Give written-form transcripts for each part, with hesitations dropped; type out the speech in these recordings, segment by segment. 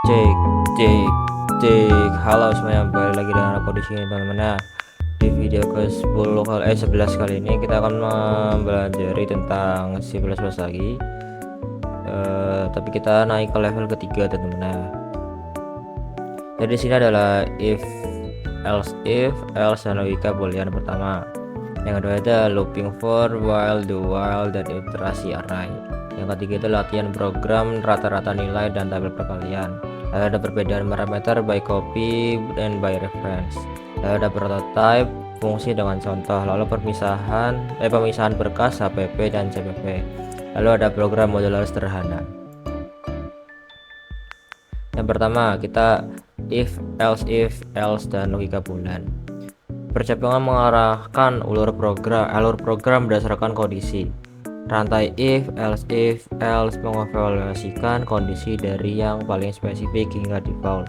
Cek, cek, cek. Halo semuanya, balik lagi dengan aku di sini teman-teman. Nah, di video ke 11 kali ini kita akan mempelajari tentang C++ lagi. Tapi kita naik ke level ketiga teman-teman. Nah, jadi di sini adalah if, else dan logika boolean pertama. Yang kedua itu looping for, while, do while, dan iterasi array. Yang ketiga itu latihan program, rata-rata nilai, dan tabel perkalian. Lalu ada perbedaan parameter by copy dan by reference. Lalu ada prototype, fungsi dengan contoh. Lalu pemisahan berkas HPP dan CPP. Lalu ada program modular sederhana. Yang pertama kita if, else, dan logika boolean. Percepiongan mengarahkan alur program berdasarkan kondisi. Rantai if, else mengevaluasikan kondisi dari yang paling spesifik hingga default.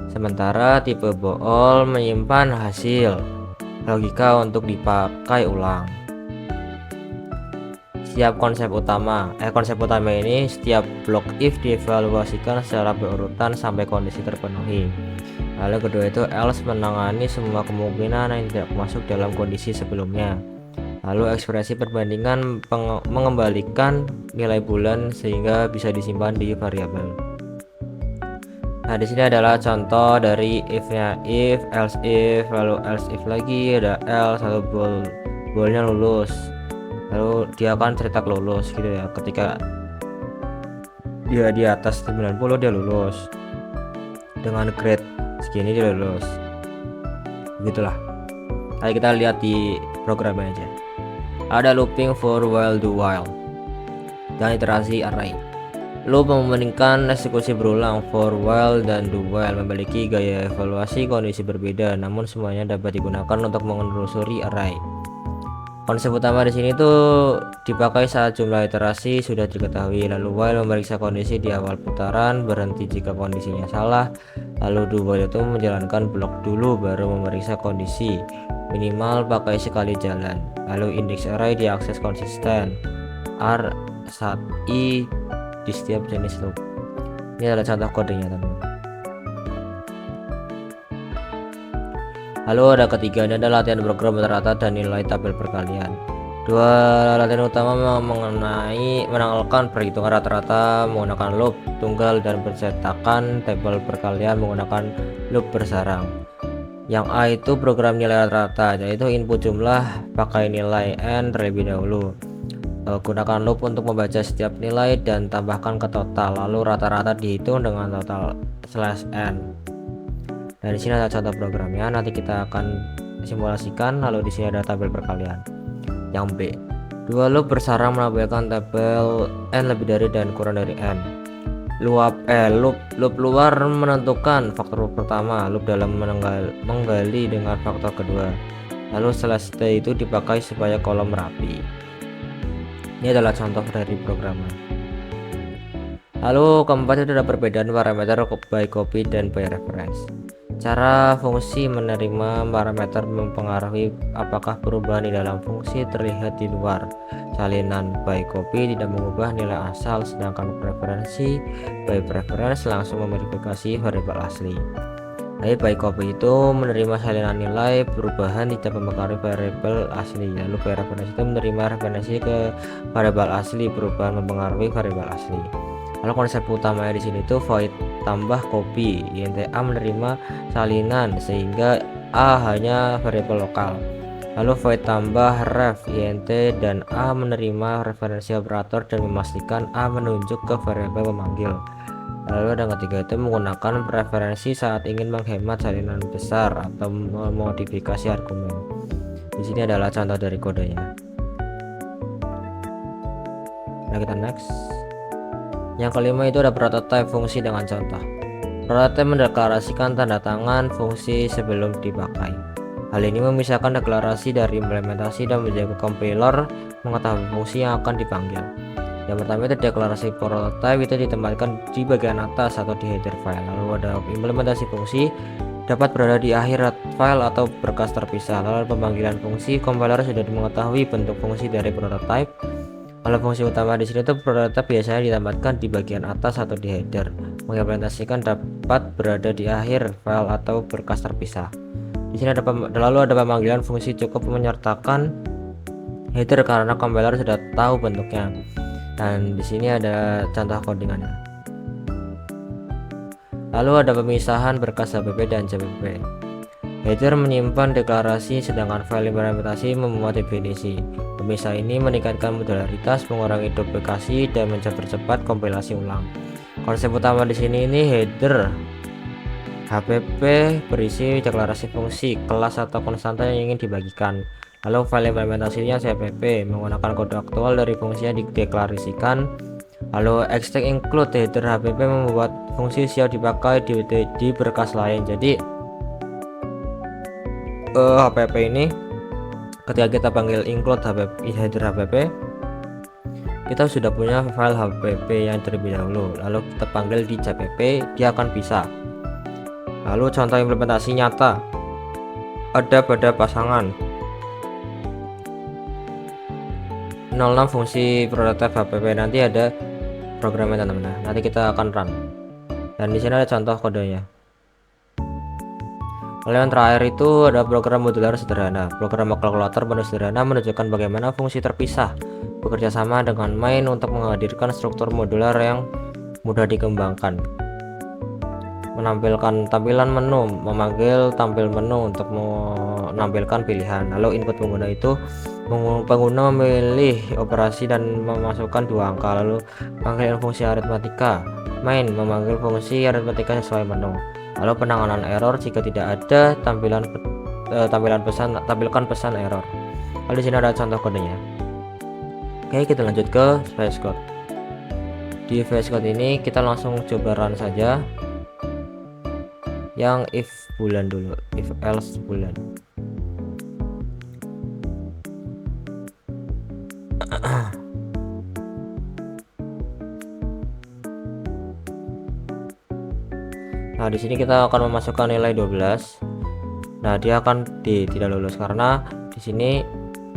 Sementara tipe bool menyimpan hasil logika untuk dipakai ulang. Konsep utama ini setiap blok if dievaluasikan secara berurutan sampai kondisi terpenuhi. Lalu kedua itu else menangani semua kemungkinan yang tidak masuk dalam kondisi sebelumnya. Lalu ekspresi perbandingan mengembalikan nilai bulan sehingga bisa disimpan di variabel. Nah, di sini adalah contoh dari if-nya, if, else if, lalu else if lagi, ada else, lalu boolnya lulus. Lalu dia akan cetak lulus gitu ya. Ketika dia di atas 90 dia lulus. Dengan grade segini dia lulus. Begitulah. Mari kita lihat di programnya aja. Ada looping for, while, do while, dan iterasi array. Loop membandingkan eksekusi berulang. For, while, dan do while memiliki gaya evaluasi kondisi berbeda, namun semuanya dapat digunakan untuk menelusuri array. Konsep utama di sini tuh dipakai saat jumlah iterasi sudah diketahui. Lalu while memeriksa kondisi di awal putaran, berhenti jika kondisinya salah. Lalu do while itu menjalankan blok dulu baru memeriksa kondisi, minimal pakai sekali jalan. Lalu indeks array diakses konsisten R saat I di setiap jenis loop. Ini adalah contoh kodenya teman-teman. Lalu ada ketiga, ini adalah latihan program rata-rata dan nilai tabel perkalian. Dua latihan utama mengenalkan perhitungan rata-rata menggunakan loop tunggal dan pencetakan tabel perkalian menggunakan loop bersarang. Yang A itu program nilai rata-rata, yaitu input jumlah pakai nilai n terlebih dahulu. Gunakan loop untuk membaca setiap nilai dan tambahkan ke total, lalu rata-rata dihitung dengan total /n. Dan di sini ada contoh programnya, nanti kita akan simulasikan. Lalu di sini ada tabel perkalian. Yang B, dua loop bersarang menampilkan tabel n lebih dari dan kurang dari n. Loop luar menentukan faktor pertama, loop dalam menggali dengan faktor kedua. Lalu /t itu dipakai supaya kolom rapi. Ini adalah contoh dari programnya. Lalu keempat itu ada perbedaan parameter by copy dan by reference. Cara fungsi menerima parameter mempengaruhi apakah perubahan di dalam fungsi terlihat di luar. Salinan by copy tidak mengubah nilai asal, sedangkan preferensi by preference langsung memodifikasi variabel asli. Jadi by copy itu menerima salinan nilai perubahan tidak mempengaruhi variabel asli. Lalu by reference itu menerima referensi ke variabel asli, perubahan mempengaruhi variabel asli. Lalu konsep utamanya di sini tuh void tambah copy, int a menerima salinan sehingga a hanya variabel lokal. Lalu void tambah ref, int dan a menerima referensi operator dan memastikan a menunjuk ke variabel pemanggil. Lalu ada yang ketiga itu menggunakan preferensi saat ingin menghemat salinan besar atau memodifikasi argumen. Di sini adalah contoh dari kodenya. Nah, kita next. Yang kelima itu ada prototype fungsi dengan contoh. Prototype mendeklarasikan tanda tangan fungsi sebelum dipakai. Hal ini memisahkan deklarasi dari implementasi dan menjaga compiler mengetahui fungsi yang akan dipanggil. Yang pertama itu deklarasi prototype itu ditempatkan di bagian atas atau di header file. Lalu ada implementasi fungsi dapat berada di akhir file atau berkas terpisah. Lalu pemanggilan fungsi, compiler sudah mengetahui bentuk fungsi dari prototype. Kalau fungsi utama di sini tuh prototype biasanya ditambahkan di bagian atas atau di header. mengimplementasikan dapat berada di akhir file atau berkas terpisah. Di sini lalu ada pemanggilan fungsi cukup menyertakan header karena compiler sudah tahu bentuknya. Dan di sini ada contoh codingannya. Lalu ada pemisahan berkas HPP dan JPP. Header menyimpan deklarasi, sedangkan file implementasi memuat definisi. Pemisah ini meningkatkan modularitas, mengurangi duplikasi, dan mempercepat kompilasi ulang. Konsep utama di sini ini header HPP berisi deklarasi fungsi, kelas atau konstanta yang ingin dibagikan. Lalu file implementasinya CPP menggunakan kode aktual dari fungsi yang dideklarasikan. Lalu extract include header HPP membuat fungsi siap dipakai di berkas lain. Jadi HPP ini ketika kita panggil include header HPP, kita sudah punya file HPP yang terlebih dahulu. Lalu kita panggil di CPP, dia akan bisa. Lalu contoh implementasi nyata ada pada pasangan 06 fungsi prototype HPP. Nanti ada programnya teman-teman. Nanti kita akan run. Dan di sini ada contoh kodenya. Lalu yang terakhir itu ada program modular sederhana. Program kalkulator menu sederhana menunjukkan bagaimana fungsi terpisah bekerja sama dengan main untuk menghadirkan struktur modular yang mudah dikembangkan. Menampilkan tampilan menu, memanggil tampil menu untuk menampilkan pilihan. Lalu input pengguna itu pengguna memilih operasi dan memasukkan dua angka. Lalu panggilan fungsi aritmatika, main memanggil fungsi aritmatika sesuai menu. Lalu penanganan error jika tidak ada tampilkan pesan error. Lalu di sini ada contoh kodenya. Oke, kita lanjut ke VS Code. Di VS Code ini kita langsung coba run saja. Yang if bulan dulu, if else bulan. Nah, di sini kita akan memasukkan nilai 12. Nah, dia akan tidak lulus karena di sini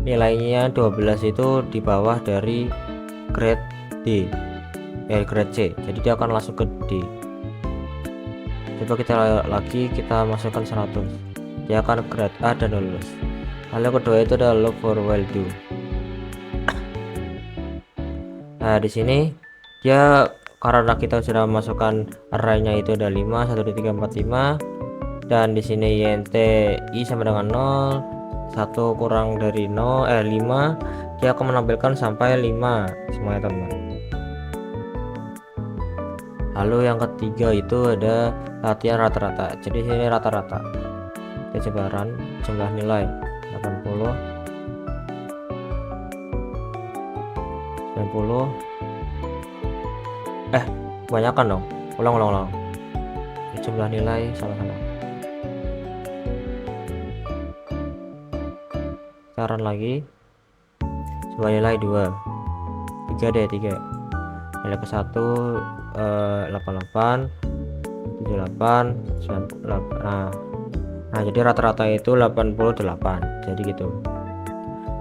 nilainya 12 itu di bawah dari grade D, grade C. Jadi dia akan langsung ke D. Coba kita masukkan 100, dia akan grade A dan lulus. Lalu kedua itu adalah look for while do. Nah, di sini dia karena kita sudah masukkan array-nya itu ada 5 1 2 3 4 5, dan di sini int i sama dengan 0, 1 kurang dari 5, dia akan menampilkan sampai 5 semuanya teman-teman. Lalu yang ketiga itu ada latihan rata-rata. Jadi sini rata-rata. Kita coba run, jumlah nilai 80, 90. Kebanyakan dong. Ulang. Jumlah nilai salah. Kita run lagi. Jumlah nilai 2. 3 deh, 3. Nilai ke 1 88, 78, 98. Nah, jadi rata-rata itu 88. Jadi gitu.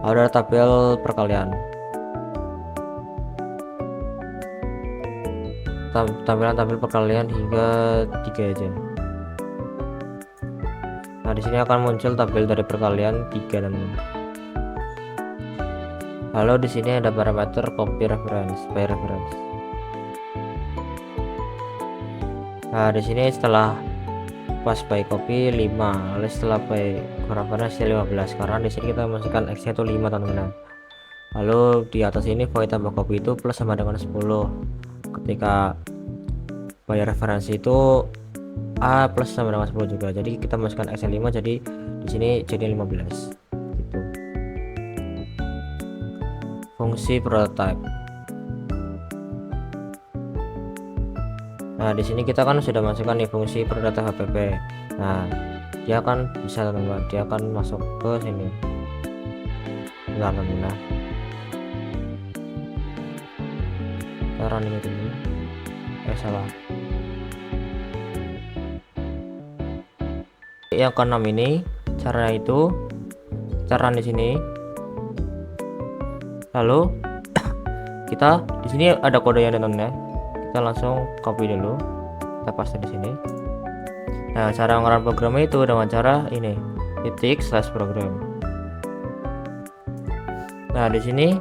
Ada tabel perkalian. Tampilan tabel perkalian hingga 3 aja. Nah, di sini akan muncul tabel dari perkalian 3 teman-teman. Lalu di sini ada parameter copy reference, by reference. Nah, di sini setelah pas by copy 5, lalu setelah by reference 15, karena di sini kita masukkan x nya itu 5 teman-teman. Lalu di atas ini void tambah copy itu plus sama dengan 10. Ketika by referensi itu A plus sama dengan 10 juga. Jadi kita masukkan x nya 5, jadi di sini jadi 15 gitu. Fungsi prototype. Nah, di sini kita kan sudah masukkan nih fungsi prototype HPP. Nah, dia akan bisa teman-teman, dia akan masuk ke sini. Bentar teman-teman. Cara ini dulu. Salah. Yang ke-6 ini caranya itu cara di sini. Lalu kita di sini ada kodenya teman-teman ya. Kita langsung copy dulu kita paste di sini. Nah, cara mengeran programnya itu dengan cara ini, /program. Nah, di sini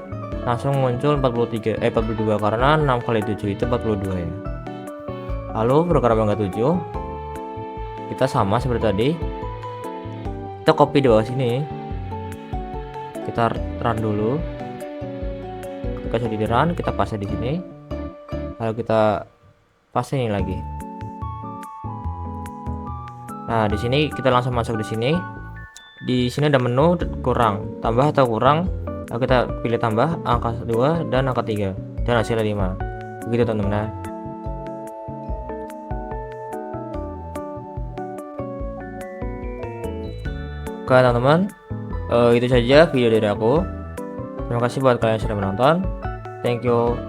langsung muncul 42 karena 6 kali 7 itu 42 ya. Lalu program yang ke-7 kita sama seperti tadi, kita copy di bawah sini, kita run dulu. Ketika sudah di run, kita paste di sini, lalu kita paste ini lagi. Nah, di sini kita langsung masuk di sini. Di sini ada menu kurang, tambah atau kurang. Lalu kita pilih tambah angka 2 dan angka 3 dan hasilnya 5. Begitu teman-teman. Oke teman-teman, itu saja video dari aku. Terima kasih buat kalian yang sudah menonton. Thank you.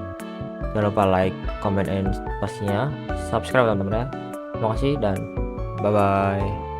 Jangan lupa like, comment, and pastinya subscribe teman-teman ya. Terima kasih dan bye bye.